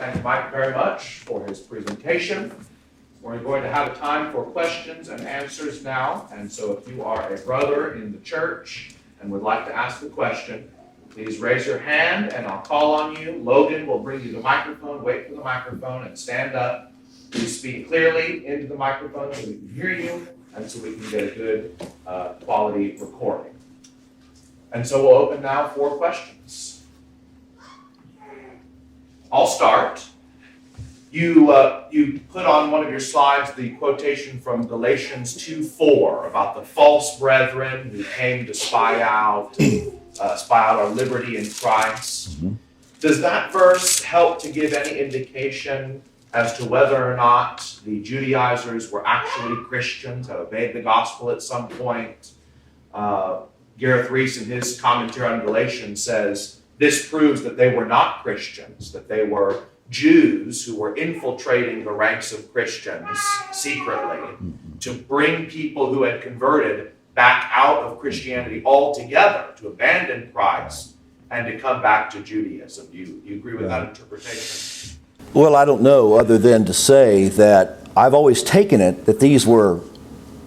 thank Mike very much for his presentation. We're going to have a time for questions and answers now. And so if you are a brother in the church and would like to ask a question, please raise your hand and I'll call on you. Logan will bring you the microphone. Wait for the microphone and stand up. Please speak clearly into the microphone so we can hear you and so we can get a good quality recording. And so we'll open now for questions. I'll start. You put on one of your slides the quotation from Galatians 2:4 about the false brethren who came to spy out our liberty in Christ. Mm-hmm. Does that verse help to give any indication as to whether or not the Judaizers were actually Christians, had obeyed the gospel at some point? Gareth Reese, in his commentary on Galatians, says this proves that they were not Christians, that they were Jews who were infiltrating the ranks of Christians secretly to bring people who had converted back out of Christianity altogether, to abandon Christ and to come back to Judaism. Do you agree with that interpretation? Well, I don't know, other than to say that I've always taken it that these were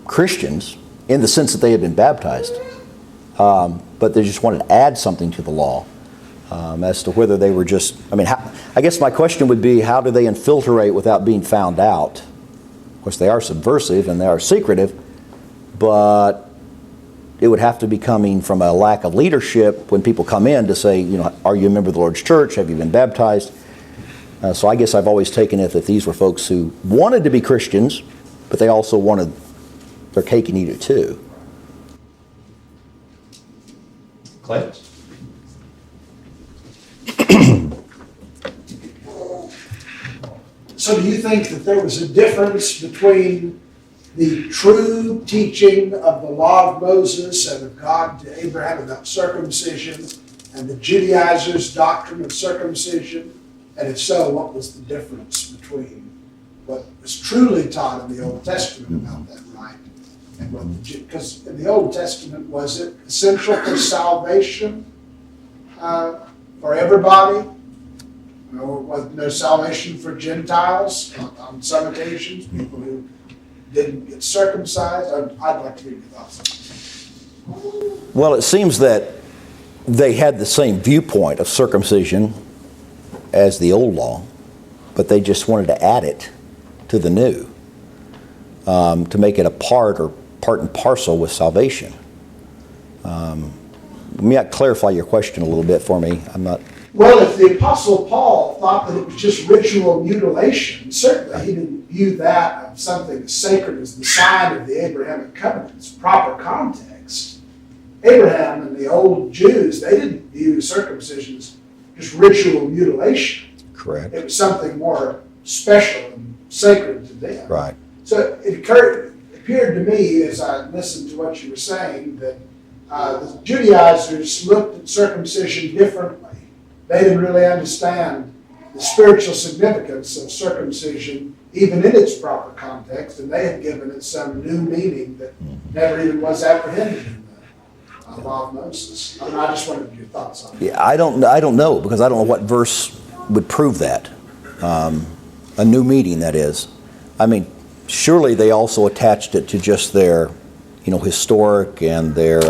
Christians in the sense that they had been baptized, but they just wanted to add something to the law. As to whether they were just, I guess my question would be, how do they infiltrate without being found out? Of course, they are subversive and they are secretive, but it would have to be coming from a lack of leadership when people come in to say, are you a member of the Lord's church? Have you been baptized? So I guess I've always taken it that these were folks who wanted to be Christians, but they also wanted their cake and eat it too. Clay? So do you think that there was a difference between the true teaching of the law of Moses and of God to Abraham about circumcision and the Judaizers' doctrine of circumcision? And if so, what was the difference between what was truly taught in the Old Testament about that right and what because in the Old Testament, was it essential for salvation for everybody? Or was there salvation for Gentiles on some occasions, people who didn't get circumcised? I'd like to hear your thoughts on that. Well, it seems that they had the same viewpoint of circumcision as the old law, but they just wanted to add it to the new, to make it a part and parcel with salvation. Let me clarify your question a little bit for me. Well, if the Apostle Paul thought that it was just ritual mutilation, certainly he didn't view that of something as sacred as the sign of the Abrahamic covenant's proper context. Abraham and the old Jews, they didn't view circumcision as just ritual mutilation. Correct. It was something more special and sacred to them. Right. So it appeared to me, as I listened to what you were saying, that the Judaizers looked at circumcision differently. They didn't really understand the spiritual significance of circumcision, even in its proper context, and they had given it some new meaning that never even was apprehended in the law of Moses. I just wanted your thoughts on it. Yeah, I don't know, because I don't know what verse would prove that. A new meaning, that is. Surely they also attached it to just their, historic and their,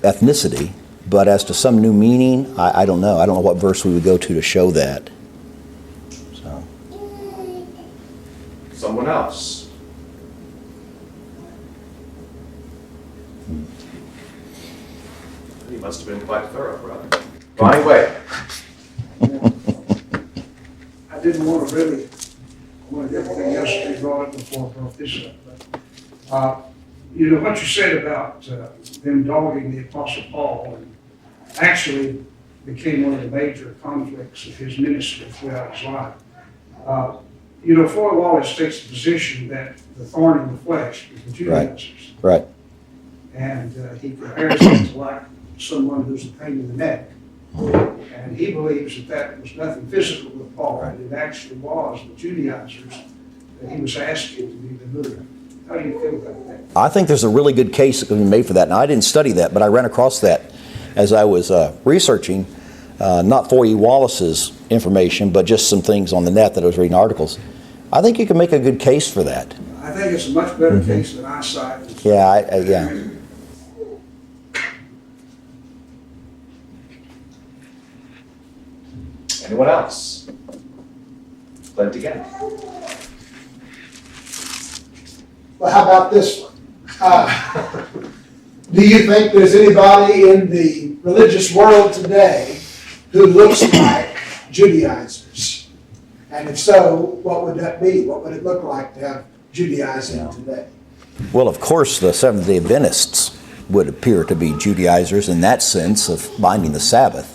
ethnicity. But as to some new meaning, I don't know. I don't know what verse we would go to show that. So. Someone else? You must have been quite thorough, brother. Ryan Way. I didn't want to really, I wanted everything else to be brought up before I brought this up. But, what you said about them dogging the Apostle Paul and actually became one of the major conflicts of his ministry throughout his life. Floyd Wallace takes the position that the thorn in the flesh is the Judaizers. Right. And he compares it to like someone who's a pain in the neck. And he believes that was nothing physical with Paul, but it actually was the Judaizers that he was asking to be removed. How do you feel about that? I think there's a really good case that can be made for that. Now, I didn't study that, but I ran across that as I was researching. not for E. Wallace's information, but just some things on the net that I was reading articles. I think you can make a good case for that. I think it's a much better case than I cite. Yeah, yeah. Anyone else? Plenty again. Well, how about this one? Do you think there's anybody in the religious world today who looks like Judaizers? And if so, what would that be? What would it look like to have Judaizing today? Well, of course, the Seventh Day Adventists would appear to be Judaizers in that sense of binding the Sabbath.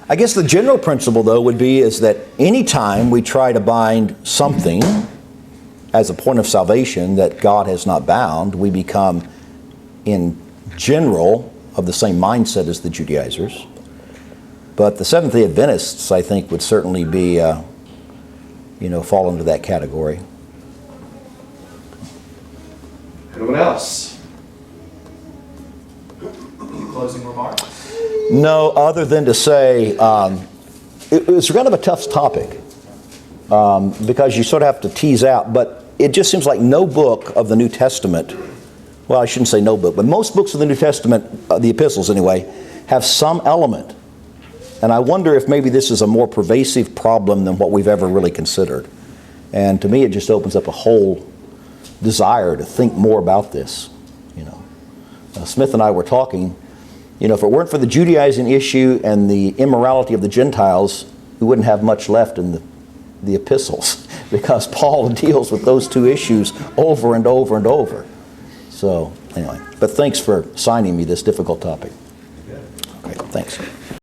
I guess the general principle, though, would be is that any time we try to bind something as a point of salvation that God has not bound, we become, in general, of the same mindset as the Judaizers. But the Seventh Day Adventists, I think, would certainly be, fall into that category. Anyone else? Any closing remarks? No, other than to say it's kind of a tough topic because you sort of have to tease out, but it just seems like no book of the New Testament, well, I shouldn't say no book, but most books of the New Testament, the epistles anyway, have some element. And I wonder if maybe this is a more pervasive problem than what we've ever really considered. And to me, it just opens up a whole desire to think more about this. Smith and I were talking, if it weren't for the Judaizing issue and the immorality of the Gentiles, we wouldn't have much left in the epistles because Paul deals with those two issues over and over and over. So, anyway, but thanks for assigning me this difficult topic. Okay, thanks.